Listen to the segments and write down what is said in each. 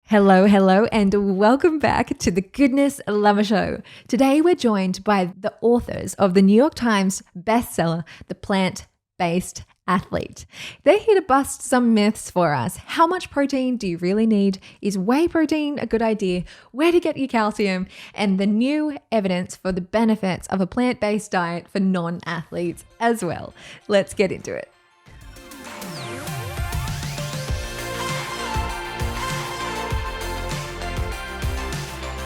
Hello, and welcome back to the Goodness Lover Show. Today, we're joined by the authors of the New York Times bestseller, The Plant-Based Athlete. They're here to bust some myths for us. How much protein do you really need? Is whey protein a good idea? Where to get your calcium? And the new evidence for the benefits of a plant-based diet for non-athletes as well. Let's get into it.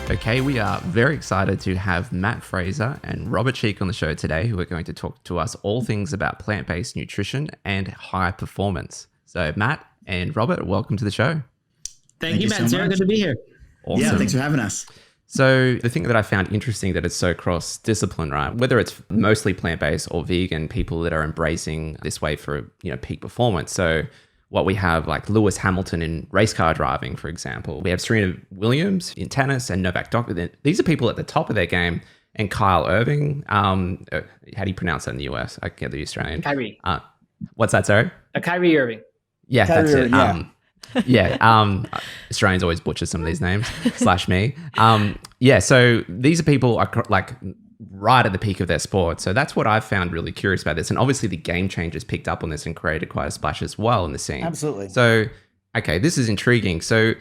Okay, we are very excited to have Matt Frazier and Robert Cheeke on the show today, who are going to talk to us all things about plant-based nutrition and high performance. So Matt and Robert, welcome to the show. Thank you, Matt. So good to be here. Awesome. Yeah, thanks for having us. So the thing that I found interesting that it's so cross-discipline, right? Whether it's mostly plant-based or vegan, people that are embracing this way for, peak performance. So what we have like Lewis Hamilton in race car driving, for example. We have Serena Williams in tennis and Novak Djokovic. These are people at the top of their game. And Kyle Irving, how do you pronounce that in the US? I get the Australian. Kyrie. What's that, sorry? Kyrie Irving. Yeah, Kyrie that's it. Irving, Australians always butcher some of these names, / me. So these are people are like right at the peak of their sport. So that's what I've found really curious about this. And obviously the Game Changers picked up on this and created quite a splash as well in the scene. Absolutely. So, okay, this is intriguing. So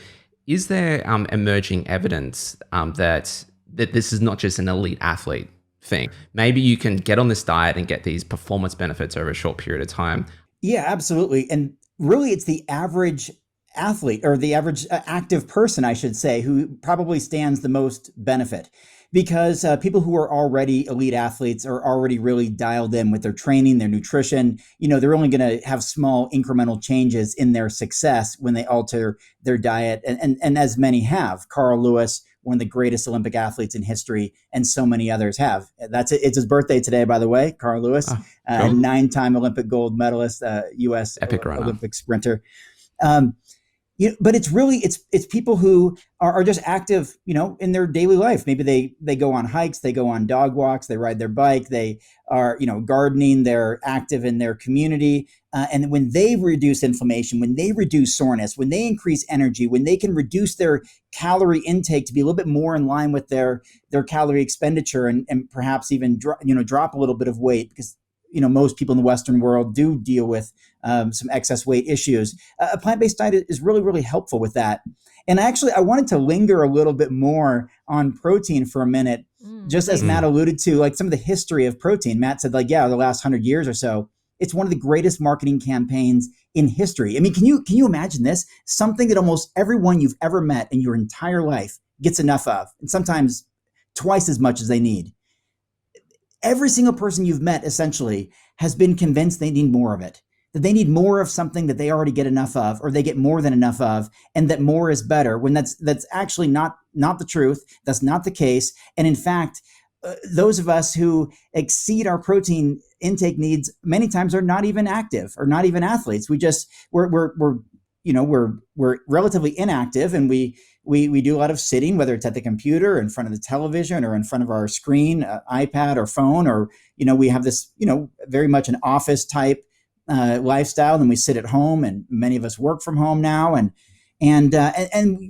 is there emerging evidence that this is not just an elite athlete thing? Maybe you can get on this diet and get these performance benefits over a short period of time. Yeah, absolutely. And really, it's the average athlete or the average active person, I should say, who probably stands the most benefit. Because people who are already elite athletes are already really dialed in with their training, their nutrition. They're only going to have small incremental changes in their success when they alter their diet. And as many have. Carl Lewis, one of the greatest Olympic athletes in history, and so many others have. That's it. It's his birthday today, by the way, Carl Lewis, Cool. 9-time Olympic gold medalist, U.S. Epic runner. Olympic sprinter. But it's really it's people who are just active, in their daily life. Maybe they go on hikes, they go on dog walks, they ride their bike, they are, gardening, they're active in their community. And when they reduce inflammation, when they reduce soreness, when they increase energy, when they can reduce their calorie intake to be a little bit more in line with their calorie expenditure and perhaps even drop a little bit of weight, because most people in the Western world do deal with some excess weight issues. A plant-based diet is really, really helpful with that. And actually, I wanted to linger a little bit more on protein for a minute, just as Matt alluded to, like some of the history of protein. Matt said, the last 100 years or so, it's one of the greatest marketing campaigns in history. I mean, can you imagine this? Something that almost everyone you've ever met in your entire life gets enough of, and sometimes twice as much as they need. Every single person you've met essentially has been convinced they need more of it, that they need more of something that they already get enough of, or they get more than enough of, and that more is better, when that's actually not the truth. That's not the case. And in fact, those of us who exceed our protein intake needs many times are not even active or not even athletes. We're relatively inactive, and we do a lot of sitting, whether it's at the computer, in front of the television, or in front of our screen, iPad or phone, or we have this very much an office type lifestyle. Then we sit at home, and many of us work from home now, and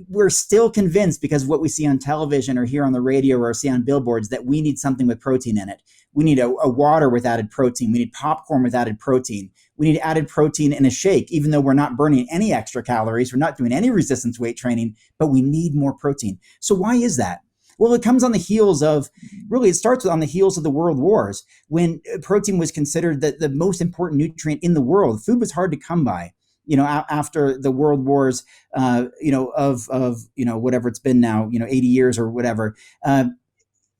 we're still convinced, because of what we see on television or hear on the radio or see on billboards, that we need something with protein in it. We need a water with added protein. We need popcorn with added protein. We need added protein in a shake, even though we're not burning any extra calories. We're not doing any resistance weight training, but we need more protein. So why is that? Well, it comes on the heels of, it starts on the heels of the world wars, when protein was considered the most important nutrient in the world. Food was hard to come by. After the world wars, of whatever it's been now, 80 years or whatever.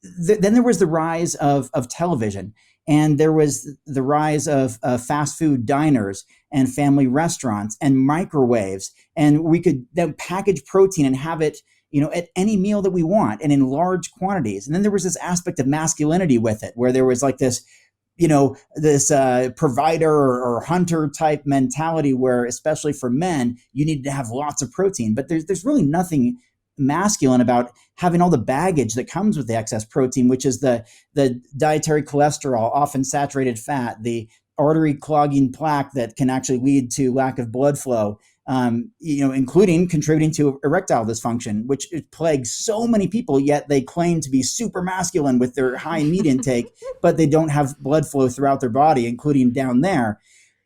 Then there was the rise of television, and there was the rise of fast food diners and family restaurants and microwaves. And we could then package protein and have it, at any meal that we want and in large quantities. And then there was this aspect of masculinity with it, where there was like this, this provider or hunter type mentality, where especially for men, you needed to have lots of protein. But there's really nothing masculine about having all the baggage that comes with the excess protein, which is the dietary cholesterol, often saturated fat, the artery clogging plaque that can actually lead to lack of blood flow, including contributing to erectile dysfunction, which plagues so many people, yet they claim to be super masculine with their high meat intake, but they don't have blood flow throughout their body, including down there.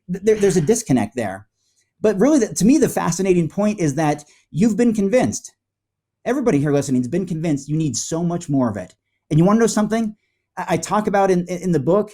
There's a disconnect there. But really, to me, the fascinating point is that you've been convinced. Everybody here listening has been convinced you need so much more of it. And you want to know something? I talk about in the book,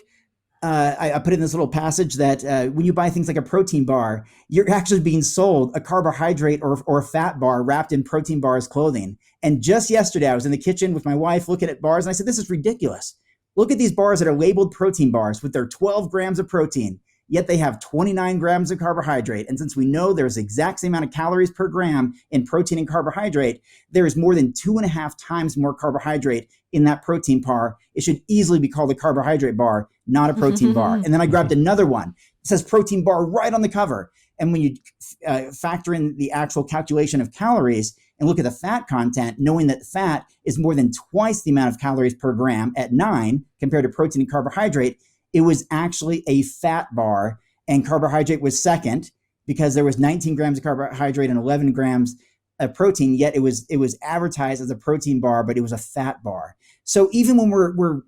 I put in this little passage that when you buy things like a protein bar, you're actually being sold a carbohydrate or a fat bar wrapped in protein bars clothing. And just yesterday, I was in the kitchen with my wife looking at bars, and I said, this is ridiculous. Look at these bars that are labeled protein bars with their 12 grams of protein, yet they have 29 grams of carbohydrate. And since we know there's the exact same amount of calories per gram in protein and carbohydrate, there is more than 2.5 times more carbohydrate in that protein bar. It should easily be called a carbohydrate bar, not a protein bar. And then I grabbed another one. It says protein bar right on the cover. And when you factor in the actual calculation of calories and look at the fat content, knowing that fat is more than twice the amount of calories per gram at 9 compared to protein and carbohydrate, it was actually a fat bar, and carbohydrate was second because there was 19 grams of carbohydrate and 11 grams of protein, yet it was advertised as a protein bar, but it was a fat bar. So even when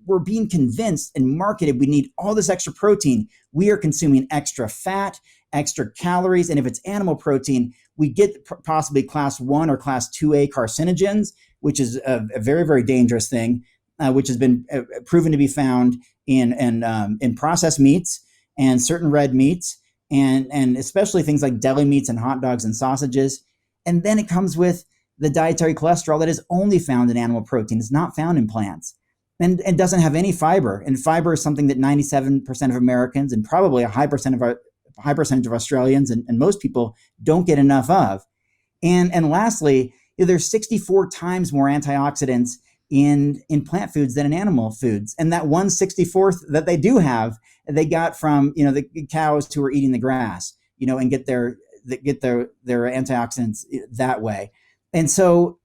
we're being convinced and marketed we need all this extra protein, we are consuming extra fat, extra calories, and if it's animal protein, we get possibly class 1 or class 2A carcinogens, which is a very, very dangerous thing, which has been proven to be found in processed meats and certain red meats, and especially things like deli meats and hot dogs and sausages. And then it comes with the dietary cholesterol that is only found in animal protein. It's not found in plants, and doesn't have any fiber. And fiber is something that 97% of Americans and probably a high percentage of Australians and most people don't get enough of. And lastly, there's 64 times more antioxidants in plant foods than in animal foods. And that 1/64th that they do have, they got from, the cows who are eating the grass, and get their antioxidants that way. And so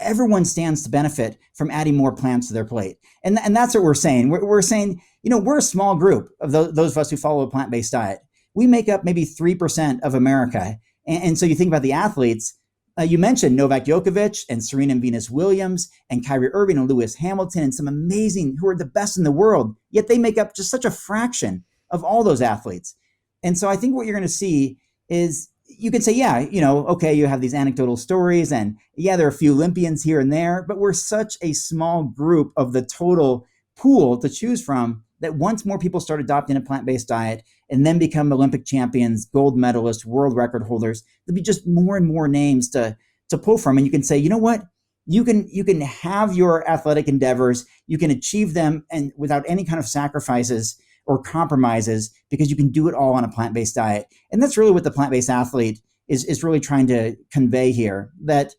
everyone stands to benefit from adding more plants to their plate. And that's what we're saying. We're saying, we're a small group of those of us who follow a plant-based diet. We make up maybe 3% of America. And so you think about the athletes. You mentioned Novak Djokovic and Serena and Venus Williams and Kyrie Irving and Lewis Hamilton and some amazing who are the best in the world, yet they make up just such a fraction of all those athletes. And so I think what you're going to see is you can say, okay, you have these anecdotal stories and there are a few Olympians here and there, but we're such a small group of the total pool to choose from that once more people start adopting a plant-based diet and then become Olympic champions, gold medalists, world record holders, there'll be just more and more names to pull from. And you can say, you know what? You can have your athletic endeavors, you can achieve them and without any kind of sacrifices or compromises because you can do it all on a plant-based diet. And that's really what the plant-based athlete is really trying to convey here, that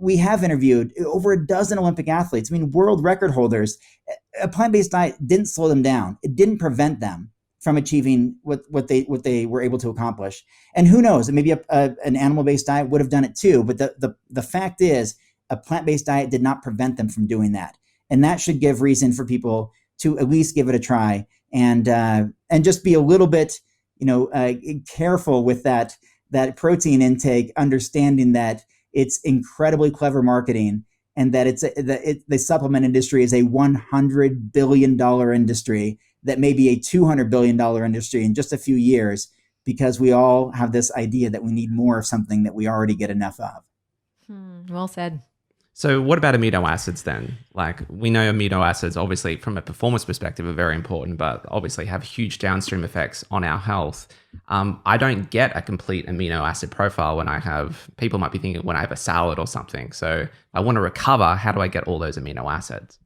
we have interviewed over a dozen Olympic athletes. I mean, world record holders. A plant-based diet didn't slow them down. It didn't prevent them from achieving what they were able to accomplish. And who knows, maybe an animal-based diet would have done it too. But the fact is, a plant-based diet did not prevent them from doing that. And that should give reason for people to at least give it a try and just be a little bit, careful with that protein intake, understanding that it's incredibly clever marketing and that the supplement industry is a $100 billion industry that may be a $200 billion industry in just a few years because we all have this idea that we need more of something that we already get enough of. Well said. So what about amino acids then? Like we know amino acids, obviously from a performance perspective, are very important, but obviously have huge downstream effects on our health. I don't get a complete amino acid profile people might be thinking when I have a salad or something. So I want to recover. How do I get all those amino acids?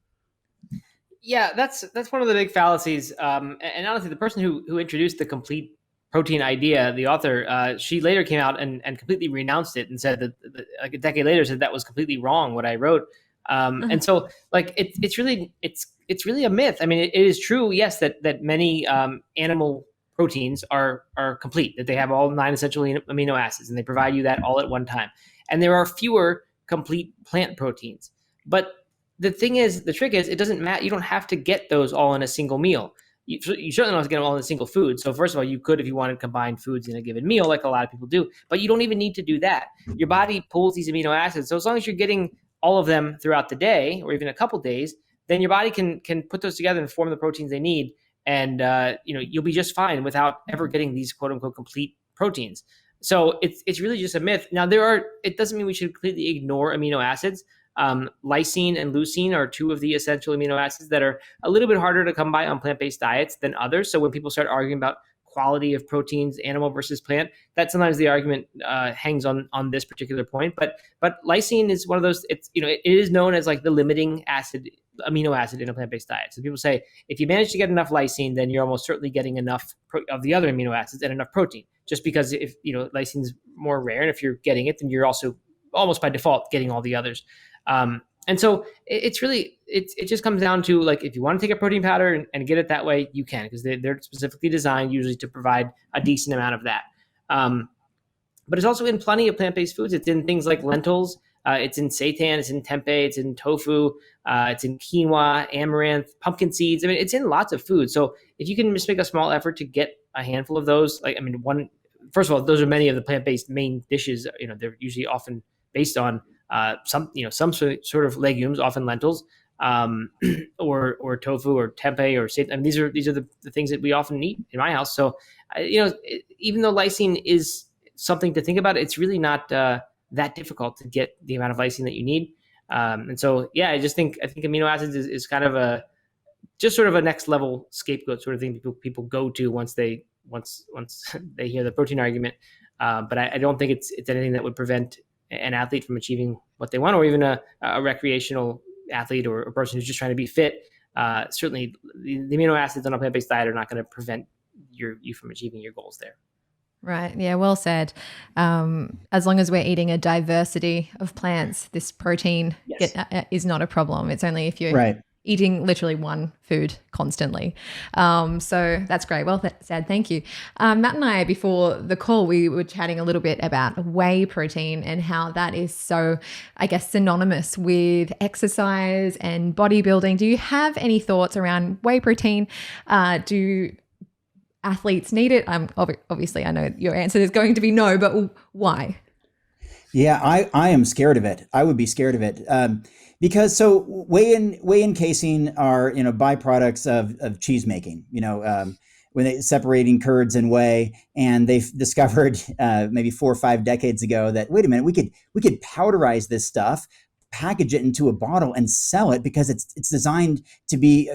Yeah, that's one of the big fallacies. And honestly, the person who introduced the complete protein idea, the author, she later came out and completely renounced it and said that like a decade later said that was completely wrong what I wrote. And so like it's really a myth. I mean, it is true, yes, that many animal proteins are complete, that they have all 9 essential amino acids and they provide you that all at one time. And there are fewer complete plant proteins. But the trick is, it doesn't matter. You don't have to get those all in a single meal. you certainly don't have to get them all in a single food. So first of all, you could, if you wanted, combine foods in a given meal, like a lot of people do, but you don't even need to do that. Your body pulls these amino acids. So as long as you're getting all of them throughout the day, or even a couple days, then your body can put those together and form the proteins they need. And, you'll be just fine without ever getting these quote unquote complete proteins. So it's really just a myth. Now it doesn't mean we should completely ignore amino acids. Lysine and leucine are two of the essential amino acids that are a little bit harder to come by on plant-based diets than others. So when people start arguing about quality of proteins, animal versus plant, that sometimes the argument hangs on this particular point. But lysine is one of those. It is known as like the limiting amino acid in a plant-based diet. So people say if you manage to get enough lysine, then you're almost certainly getting enough of the other amino acids and enough protein. Just because if lysine is more rare, and if you're getting it, then you're also almost by default getting all the others. And so it's really, it just comes down to like, if you want to take a protein powder and get it that way, you can, because they're specifically designed usually to provide a decent amount of that. But it's also in plenty of plant-based foods. It's in things like lentils. It's in seitan, it's in tempeh, it's in tofu, it's in quinoa, amaranth, pumpkin seeds. I mean, it's in lots of foods. So if you can just make a small effort to get a handful of those, first of all, those are many of the plant-based main dishes. They're usually often based on some sort of legumes, often lentils, or tofu or tempeh or seitan. I mean, these are the things that we often eat in my house. So, even though lysine is something to think about, it's really not that difficult to get the amount of lysine that you need. And so, yeah, I think amino acids is kind of just sort of a next level scapegoat sort of thing people go to once they hear the protein argument. But I don't think it's anything that would prevent an athlete from achieving what they want, or even a recreational athlete or a person who's just trying to be fit. Certainly the amino acids on a plant-based diet are not going to prevent you from achieving your goals there. Right. Yeah, well said. As long as we're eating a diversity of plants, this protein is not a problem. It's only if you're eating literally one food constantly. So that's great. Well said. Thank you. Matt and I, before the call, we were chatting a little bit about whey protein and how that is so, I guess, synonymous with exercise and bodybuilding. Do you have any thoughts around whey protein? Do athletes need it? Obviously, I know your answer is going to be no, but why? Yeah, I am scared of it. I would be scared of it because whey and casein are byproducts of cheese making. When they separating curds and whey, and they've discovered maybe 4 or 5 decades ago that wait a minute, we could powderize this stuff, package it into a bottle and sell it because it's designed to be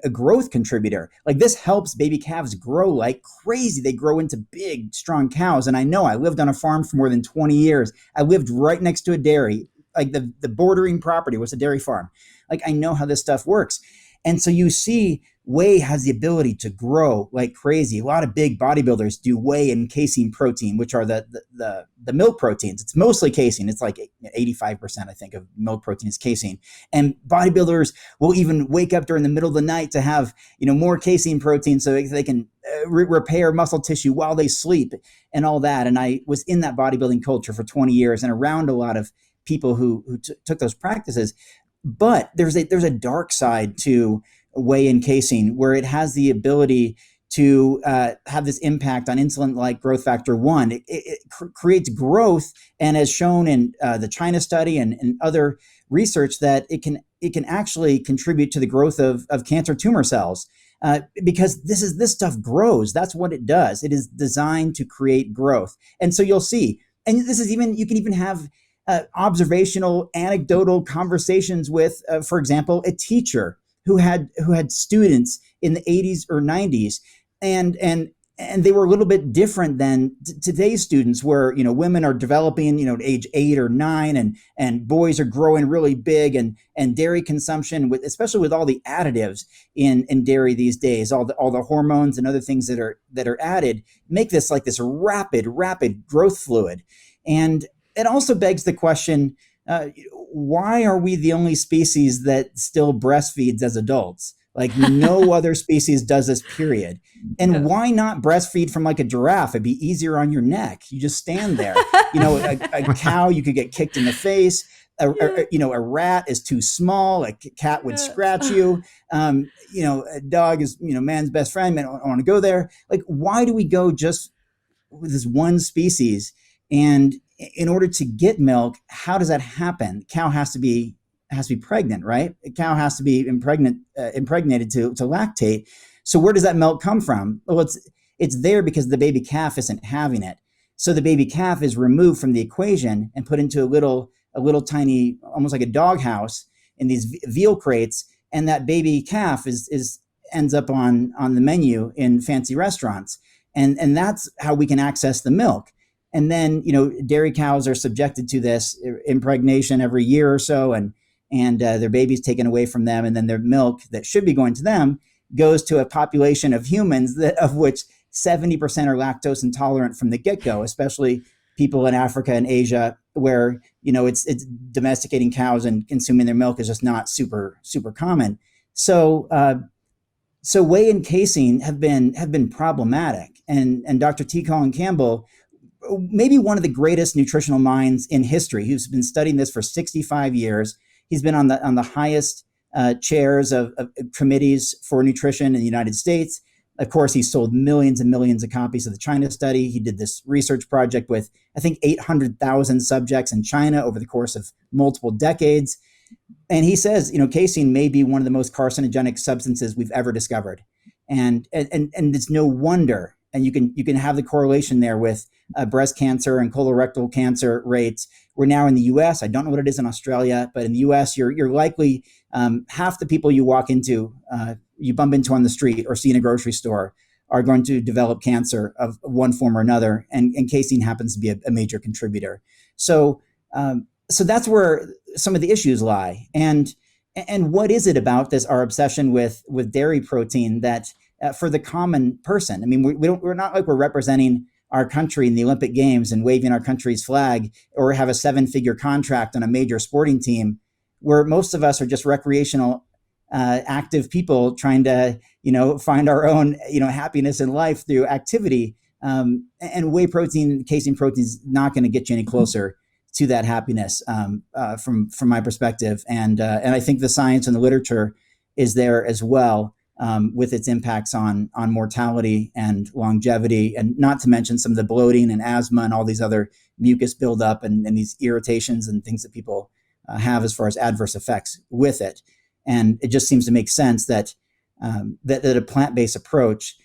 a growth contributor. Like this helps baby calves grow like crazy. They grow into big, strong cows. And I know I lived on a farm for more than 20 years. I lived right next to a dairy. Like the bordering property was a dairy farm. Like I know how this stuff works. And so you see whey has the ability to grow like crazy. A lot of big bodybuilders do whey and casein protein, which are the milk proteins. It's mostly casein. It's like 85%, I think, of milk protein is casein. And bodybuilders will even wake up during the middle of the night to have, more casein protein so they can repair muscle tissue while they sleep and all that. And I was in that bodybuilding culture for 20 years and around a lot of people who took those practices. But there's a dark side to whey and casein where it has the ability to have this impact on insulin-like growth factor 1. It creates growth, and as shown in the China study and other research, that it can actually contribute to the growth of cancer tumor cells because this stuff grows. That's what it does. It is designed to create growth, and so you'll see. And this is you can even have observational, anecdotal conversations with, for example, a teacher who had students in the 80s or 90s, and they were a little bit different than today's students, where women are developing at age 8 or 9, and boys are growing really big, and dairy consumption, especially with all the additives in dairy these days, all the hormones and other things that are added, make this like this rapid growth fluid. And it also begs the question, why are we the only species that still breastfeeds as adults? Like no other species does this, period. And why not breastfeed from like a giraffe? It'd be easier on your neck. You just stand there. A cow, you could get kicked in the face. a rat is too small. A cat would scratch you. A dog is, man's best friend. I don't want to go there. Like, why do we go just with this one species? And in order to get milk, how does that happen? Cow has to be pregnant, right? A cow has to be impregnated to lactate. So where does that milk come from? Well, it's there because the baby calf isn't having it. So the baby calf is removed from the equation and put into a little tiny, almost like a doghouse in these veal crates. And that baby calf ends up on the menu in fancy restaurants. And that's how we can access the milk. And then, dairy cows are subjected to this impregnation every year or so, and their babies taken away from them. And then their milk that should be going to them goes to a population of humans of which 70% are lactose intolerant from the get-go, especially people in Africa and Asia, where, it's domesticating cows and consuming their milk is just not super, super common. So whey and casein have been problematic. And Dr. T. Colin Campbell, maybe one of the greatest nutritional minds in history, who's been studying this for 65 years. He's been on the highest chairs of committees for nutrition in the United States. Of course, he sold millions and millions of copies of the China study. He did this research project with, I think, 800,000 subjects in China over the course of multiple decades. And he says, casein may be one of the most carcinogenic substances we've ever discovered. And it's no wonder. And you can have the correlation there with breast cancer and colorectal cancer rates. We're now in the U.S. I don't know what it is in Australia, but in the U.S., you're likely half the people you bump into on the street or see in a grocery store are going to develop cancer of one form or another, and casein happens to be a major contributor. So that's where some of the issues lie. And what is it about our obsession with dairy protein that for the common person? I mean, we're not like we're representing our country in the Olympic Games and waving our country's flag, or have a 7-figure contract on a major sporting team, where most of us are just recreational, active people trying to, find our own, happiness in life through activity. And whey protein, casein protein is not going to get you any closer to that happiness from my perspective. And I think the science and the literature is there as well, with its impacts on mortality and longevity, and not to mention some of the bloating and asthma and all these other mucus buildup and these irritations and things that people have as far as adverse effects with it. And it just seems to make sense that a plant-based approach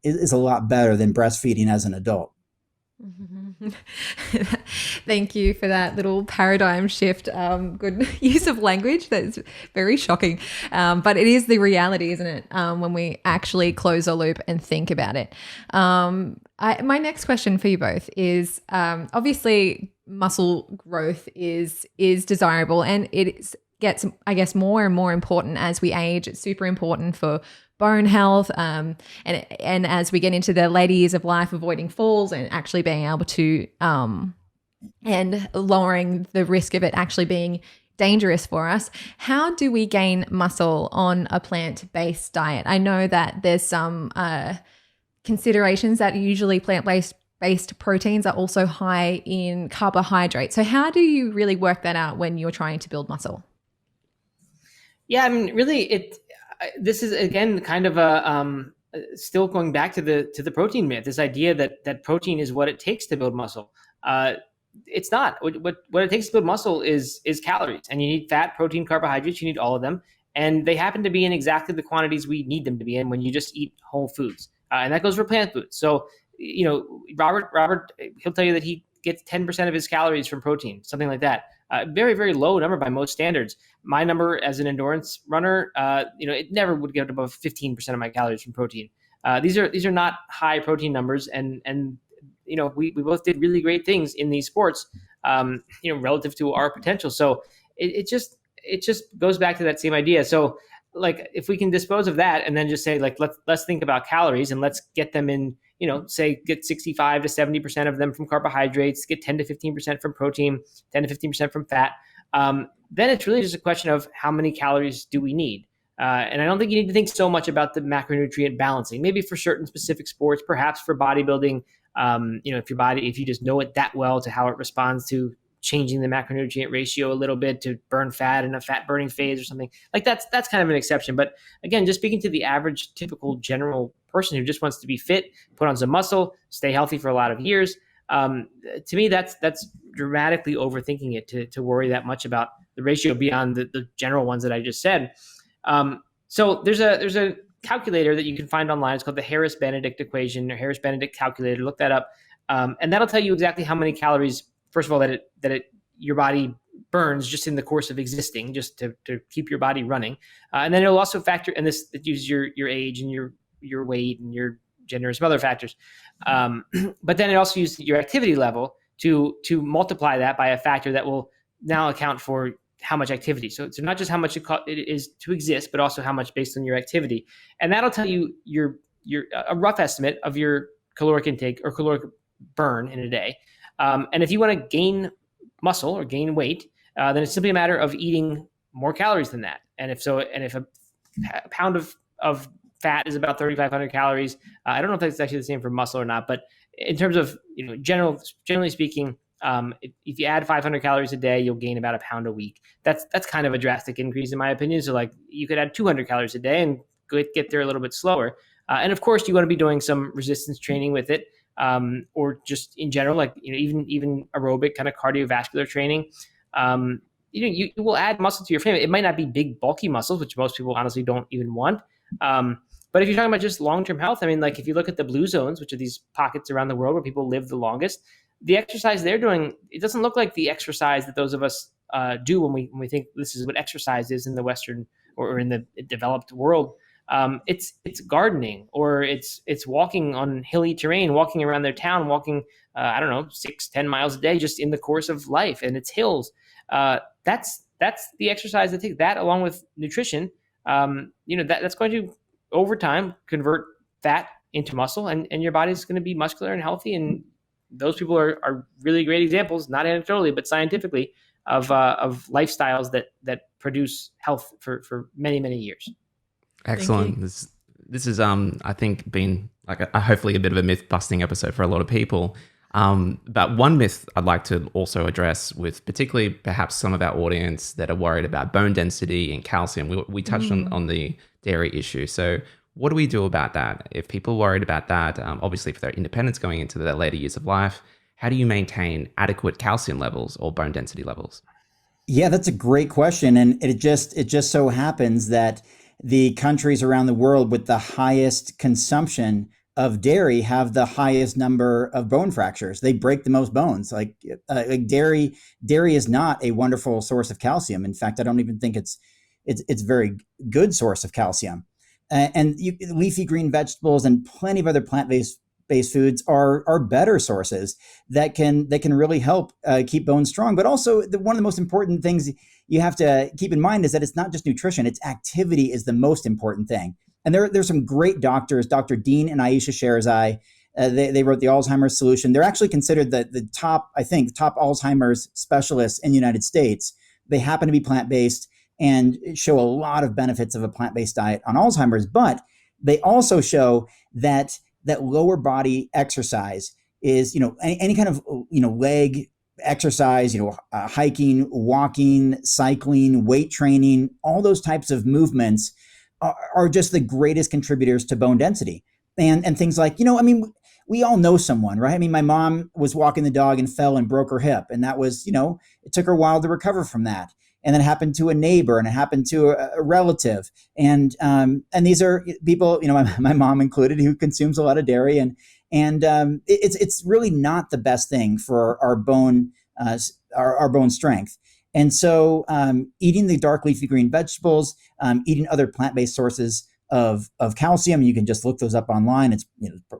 is a lot better than breastfeeding as an adult. Thank you for that little paradigm shift. Good use of language. That's very shocking. But it is the reality, isn't it? When we actually close a loop and think about it. My next question for you both is, obviously muscle growth is desirable, and gets, I guess, more and more important as we age. It's super important for bone health, and as we get into the later years of life, avoiding falls and actually being able to and lowering the risk of it actually being dangerous for us. How do we gain muscle on a plant-based diet? I know that there's some considerations that usually plant-based proteins are also high in carbohydrates. So how do you really work that out when you're trying to build muscle? Yeah, I mean, really, this is again kind of still going back to the protein myth. This idea that protein is what it takes to build muscle. It's not. What it takes to build muscle is calories, and you need fat, protein, carbohydrates. You need all of them, and they happen to be in exactly the quantities we need them to be in when you just eat whole foods, and that goes for plant foods. So, Robert, he'll tell you that he gets 10% of his calories from protein, something like that. Very, very low number by most standards. My number as an endurance runner, it never would get above 15% of my calories from protein. These are not high protein numbers, and we both did really great things in these sports, relative to our potential. So it just goes back to that same idea. So like if we can dispose of that and then just say like let's think about calories and let's get them in, say get 65 to 70% of them from carbohydrates, get 10 to 15% from protein, 10 to 15% from fat. Then it's really just a question of how many calories do we need. And I don't think you need to think so much about the macronutrient balancing. Maybe for certain specific sports, perhaps for bodybuilding, if you just know it that well to how it responds to changing the macronutrient ratio a little bit to burn fat in a fat burning phase or something. Like that's kind of an exception. But again, just speaking to the average typical general person who just wants to be fit, put on some muscle, stay healthy for a lot of years, to me, that's dramatically overthinking it to worry that much about the ratio beyond the general ones that I just said. So there's a calculator that you can find online. It's called the Harris-Benedict equation or Harris-Benedict calculator. Look that up. And that'll tell you exactly how many calories, first of all, that your body burns just in the course of existing, just to keep your body running. And then it'll also factor, and this it uses your age and your weight and your gender and some other factors. But then it also uses your activity level to multiply that by a factor that will now account for how much activity. So not just how much it is to exist, but also how much based on your activity. And that'll tell you a rough estimate of your caloric intake or caloric burn in a day. And if you want to gain muscle or gain weight, then it's simply a matter of eating more calories than that. And if a pound of fat is about 3,500 calories, I don't know if that's actually the same for muscle or not, but in terms of generally speaking, if you add 500 calories a day, you'll gain about a pound a week. That's kind of a drastic increase in my opinion. So like you could add 200 calories a day and get there a little bit slower. And of course, you want to be doing some resistance training with it, or just in general, like even aerobic kind of cardiovascular training. You will add muscle to your frame. It might not be big bulky muscles, which most people honestly don't even want. But if you're talking about just long-term health, I mean, like if you look at the blue zones, which are these pockets around the world where people live the longest, the exercise they're doing, it doesn't look like the exercise that those of us do when we think this is what exercise is in the Western or in the developed world. It's gardening, or it's walking on hilly terrain, walking around their town, walking 6-10 miles a day just in the course of life, and it's hills. That's the exercise that takes that, along with nutrition. That's going to over time convert fat into muscle, and your body's going to be muscular and healthy. And those people are really great examples, not anecdotally, but scientifically, of lifestyles that produce health for many, many years. Excellent. This is I think been like hopefully a bit of a myth busting episode for a lot of people. But one myth I'd like to also address with particularly perhaps some of our audience that are worried about bone density and calcium. We touched on the dairy issue. So what do we do about that? If people are worried about that, obviously for their independence going into their later years of life, how do you maintain adequate calcium levels or bone density levels? Yeah, that's a great question. And it just so happens that the countries around the world with the highest consumption of dairy have the highest number of bone fractures. They break the most bones. Like dairy is not a wonderful source of calcium. In fact, I don't even think it's a very good source of calcium. Leafy green vegetables and plenty of other plant-based foods are better sources that can really help keep bones strong. But also, one of the most important things you have to keep in mind is that it's not just nutrition; it's activity is the most important thing. And there's some great doctors, Dr. Dean and Aisha Sherzai. They wrote the Alzheimer's Solution. They're actually considered the top Alzheimer's specialists in the United States. They happen to be plant-based and show a lot of benefits of a plant-based diet on Alzheimer's. But they also show that lower body exercise is, any kind of, leg exercise, hiking, walking, cycling, weight training, all those types of movements are just the greatest contributors to bone density. And things like, we all know someone, right? I mean, my mom was walking the dog and fell and broke her hip. And that was, it took her a while to recover from that. And then it happened to a neighbor, and it happened to a relative. And these are people, my mom included, who consumes a lot of dairy. And it's really not the best thing for our bone, our bone strength. And so eating the dark leafy green vegetables, eating other plant-based sources of calcium, you can just look those up online. It's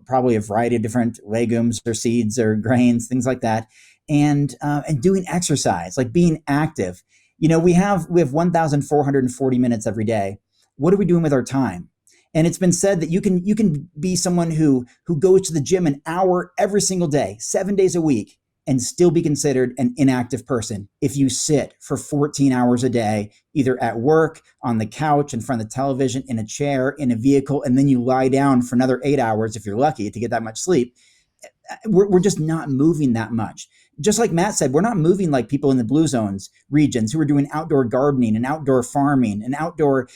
probably a variety of different legumes or seeds or grains, things like that. And doing exercise, like being active. We have 1,440 minutes every day. What are we doing with our time? And it's been said that you can be someone who goes to the gym an hour every single day, 7 days a week, and still be considered an inactive person if you sit for 14 hours a day, either at work, on the couch, in front of the television, in a chair, in a vehicle, and then you lie down for another 8 hours if you're lucky to get that much sleep. We're just not moving that much. just like Matt said, we're not moving like people in the blue zones regions who are doing outdoor gardening and outdoor farming and outdoor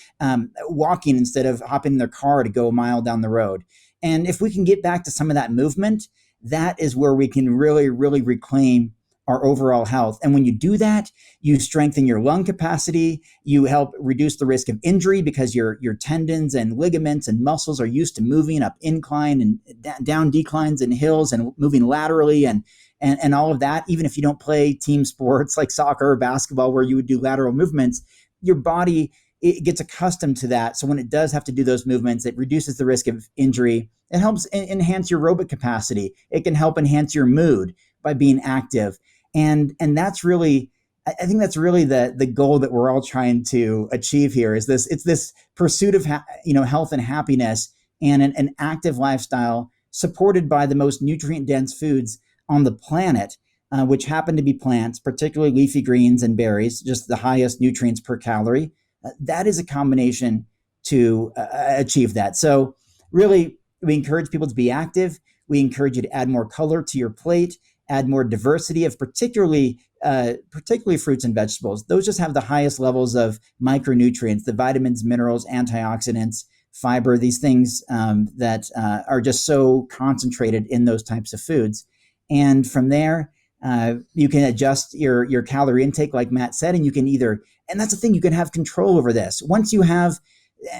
walking instead of hopping in their car to go a mile down the road. And if we can get back to some of that movement, that is where we can really, really reclaim our overall health. And when you do that, you strengthen your lung capacity, you help reduce the risk of injury because your tendons and ligaments and muscles are used to moving up incline and down declines and hills and moving laterally and all of that. Even if you don't play team sports like soccer or basketball where you would do lateral movements, your body, it gets accustomed to that. So when it does have to do those movements, it reduces the risk of injury. It helps enhance your aerobic capacity. It can help enhance your mood by being active. And that's really, I think that's really the goal that we're all trying to achieve here is this, it's this pursuit of, health and happiness and an active lifestyle supported by the most nutrient dense foods on the planet, which happen to be plants, particularly leafy greens and berries, just the highest nutrients per calorie. That is a combination to achieve that. So really, we encourage people to be active. We encourage you to add more color to your plate, add more diversity of particularly fruits and vegetables. Those just have the highest levels of micronutrients, the vitamins, minerals, antioxidants, fiber, these things that are just so concentrated in those types of foods. And from there, you can adjust your calorie intake, like Matt said, and you can and that's the thing, you can have control over this. Once you have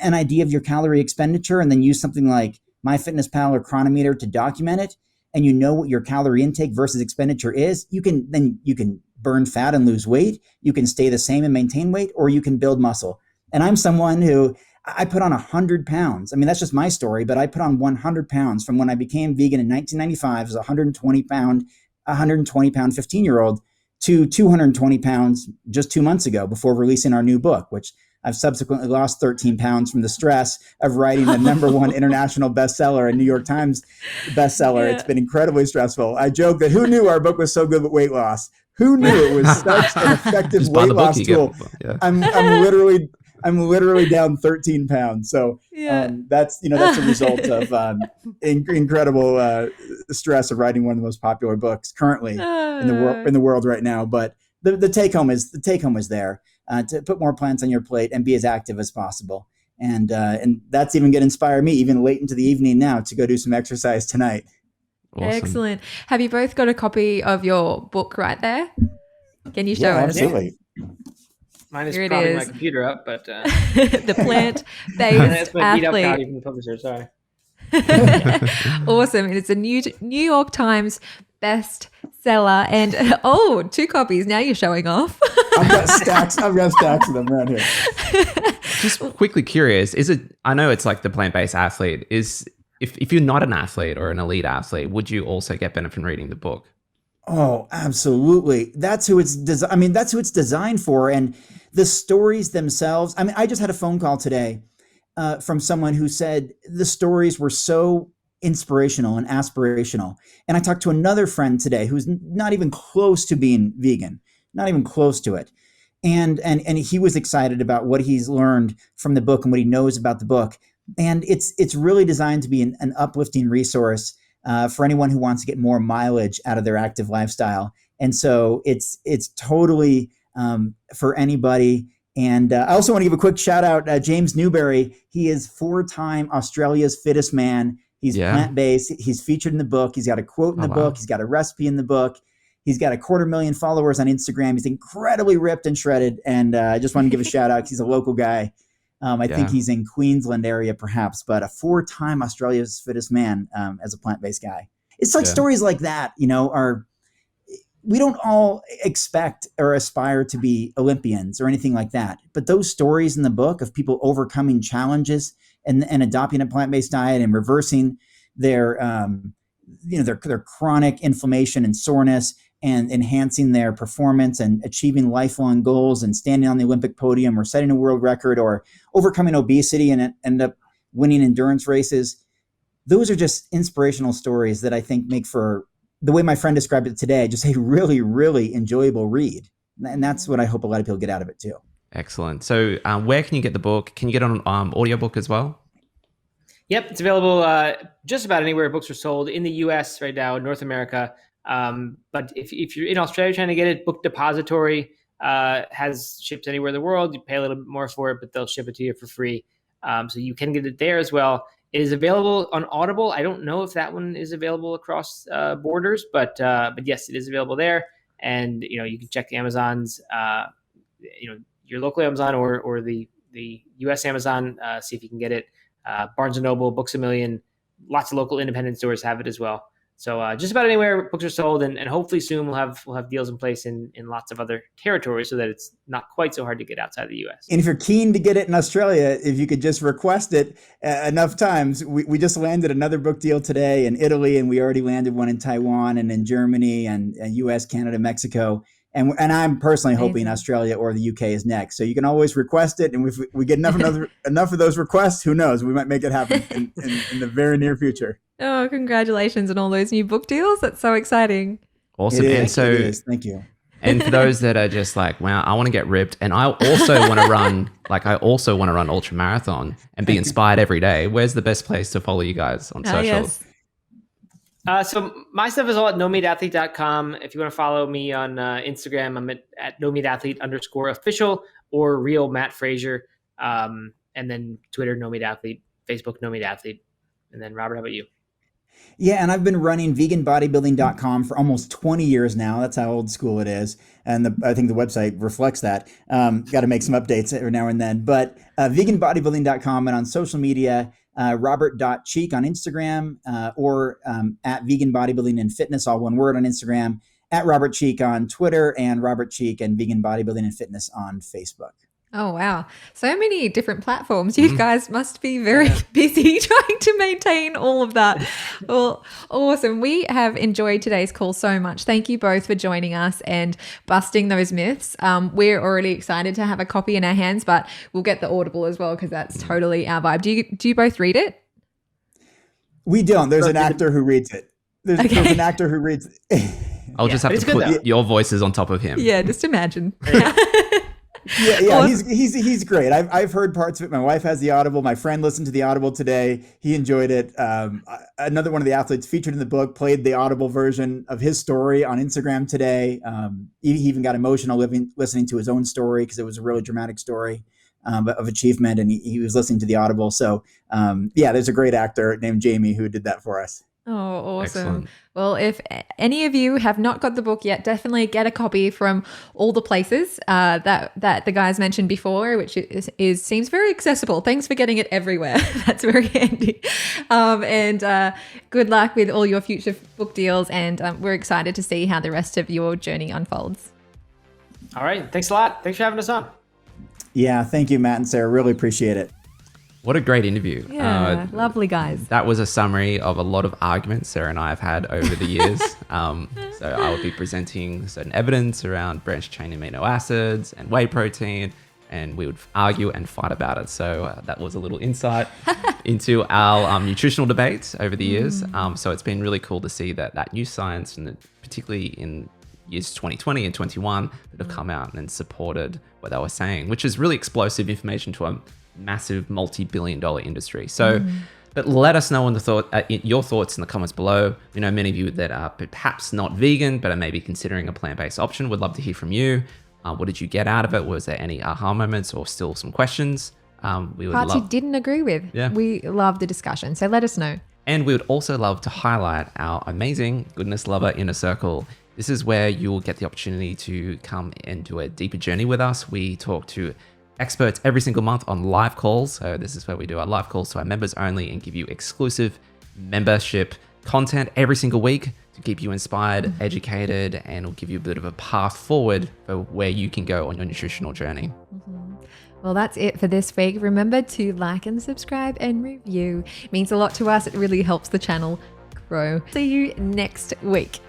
an idea of your calorie expenditure and then use something like MyFitnessPal or Chronometer to document it, and you know what your calorie intake versus expenditure is, you can burn fat and lose weight. You can stay the same and maintain weight, or you can build muscle. And I'm someone who, I put on 100 pounds. I mean, that's just my story, but I put on 100 pounds from when I became vegan in 1995 as a 120 pound 15-year-old to 220 pounds just 2 months ago before releasing our new book, which I've subsequently lost 13 pounds from the stress of writing the #1 international bestseller and New York Times bestseller. Yeah. It's been incredibly stressful. I joke that who knew our book was so good with weight loss? Who knew it was such an effective weight loss tool? Yeah. I'm literally down 13 pounds. So that's a result of incredible stress of writing one of the most popular books currently in the world right now. But the take home is there. To put more plants on your plate and be as active as possible. And that's even going to inspire me even late into the evening now to go do some exercise tonight. Awesome. Excellent. Have you both got a copy of your book right there? Can you show us? Absolutely. Mine is propping my computer up, but the plant-based that's my beat up athlete. copy from the publisher. Sorry. Awesome. And it's a New York Times bestseller, and 2 copies. Now you're showing off. I've got stacks of them around here. Just quickly curious, I know it's like the plant-based athlete, if you're not an athlete or an elite athlete, would you also get benefit from reading the book? Oh, absolutely. That's who it's designed for. And the stories themselves, I just had a phone call today from someone who said the stories were so inspirational and aspirational. And I talked to another friend today who's not even close to being vegan, not even close to it. And he was excited about what he's learned from the book and what he knows about the book. And it's really designed to be an uplifting resource for anyone who wants to get more mileage out of their active lifestyle. And so it's totally for anybody. And I also want to give a quick shout out, James Newberry. He is 4-time Australia's fittest man. He's plant-based. He's featured in the book. He's got a quote in the book. He's got a recipe in the book. He's got 250,000 followers on Instagram. He's incredibly ripped and shredded. And I just want to give a shout out because he's a local guy. I think he's in Queensland area perhaps, but a 4-time Australia's fittest man as a plant-based guy. It's like stories like that, we don't all expect or aspire to be Olympians or anything like that. But those stories in the book of people overcoming challenges and adopting a plant-based diet and reversing their chronic inflammation and soreness and enhancing their performance and achieving lifelong goals and standing on the Olympic podium or setting a world record or overcoming obesity and end up winning endurance races. Those are just inspirational stories that I think make for, the way my friend described it today, just a really, really enjoyable read. And that's what I hope a lot of people get out of it too. Excellent. So where can you get the book? Can you get it on audiobook as well? Yep, it's available just about anywhere books are sold in the U.S. right now, in North America. But if you're in Australia trying to get it, Book Depository has ships anywhere in the world. You pay a little bit more for it, but they'll ship it to you for free. So you can get it there as well. It is available on Audible. I don't know if that one is available across borders, but yes, it is available there. And you can check the Amazons, your local Amazon or the U.S. Amazon, see if you can get it. Barnes & Noble, Books A Million, lots of local independent stores have it as well. So just about anywhere books are sold, and hopefully soon we'll have deals in place in lots of other territories so that it's not quite so hard to get outside the U.S. And if you're keen to get it in Australia, if you could just request it enough times, we just landed another book deal today in Italy, and we already landed one in Taiwan and in Germany and U.S., Canada, Mexico. And I'm personally hoping Australia or the UK is next. So you can always request it. And if we get enough of those requests, who knows? We might make it happen in the very near future. Oh, congratulations on all those new book deals. That's so exciting. Awesome. And so thank you. And for those that are just like, wow, I want to get ripped, and I also want to run ultra marathon and be inspired every day. Where's the best place to follow you guys on social? Yes. So my stuff is all at nomeatathlete.com. If you want to follow me on Instagram, I'm at nomeatathlete_official or real Matt Frazier. And then Twitter, nomeatathlete, Facebook, nomeatathlete. And then Robert, how about you? Yeah, and I've been running veganbodybuilding.com for almost 20 years now. That's how old school it is. And I think the website reflects that. Got to make some updates every now and then. But veganbodybuilding.com, and on social media, Robert.Cheeke on Instagram, or at Vegan Bodybuilding and Fitness, all one word, on Instagram, at Robert Cheeke on Twitter, and Robert Cheeke and Vegan Bodybuilding and Fitness on Facebook. Oh, wow. So many different platforms. You guys must be very busy trying to maintain all of that. Well, awesome. We have enjoyed today's call so much. Thank you both for joining us and busting those myths. We're already excited to have a copy in our hands, but we'll get the Audible as well because that's totally our vibe. Do you both read it? We don't. There's an actor who reads it. There's an actor who reads it. I'll just have to put your voices on top of him. Yeah, just imagine. Yeah, awesome. He's great. I've heard parts of it. My wife has the Audible. My friend listened to the Audible today. He enjoyed it. Another one of the athletes featured in the book played the Audible version of his story on Instagram today. He even got emotional listening to his own story because it was a really dramatic story of achievement, and he was listening to the Audible. So there's a great actor named Jamie who did that for us. Oh, awesome. Excellent. Well, if any of you have not got the book yet, definitely get a copy from all the places that the guys mentioned before, which seems very accessible. Thanks for getting it everywhere. That's very handy. And good luck with all your future book deals. And we're excited to see how the rest of your journey unfolds. All right. Thanks a lot. Thanks for having us on. Yeah. Thank you, Matt and Sarah. Really appreciate it. What a great interview. Yeah, lovely guys. That was a summary of a lot of arguments Sarah and I have had over the years. So I will be presenting certain evidence around branched chain amino acids and whey protein, and we would argue and fight about it. So that was a little insight into our nutritional debates over the years. So it's been really cool to see that new science, and particularly in years 2020 and 21, that have come out and supported what they were saying, which is really explosive information to a massive multi-billion-dollar industry. So, but let us know your thoughts in the comments below. We know many of you that are perhaps not vegan, but are maybe considering a plant-based option. Would love to hear from you. What did you get out of it? Was there any aha moments or still some questions? We would Parts you didn't agree with. Yeah. We love the discussion, so let us know. And we would also love to highlight our amazing Goodness Lover Inner Circle. This is where you will get the opportunity to come and do a deeper journey with us. We talk to experts every single month on live calls. So this is where we do our live calls to our members only and give you exclusive membership content every single week to keep you inspired, educated, and will give you a bit of a path forward for where you can go on your nutritional journey. Well, that's it for this week. Remember to like and subscribe and review. It means a lot to us. It really helps the channel grow. See you next week.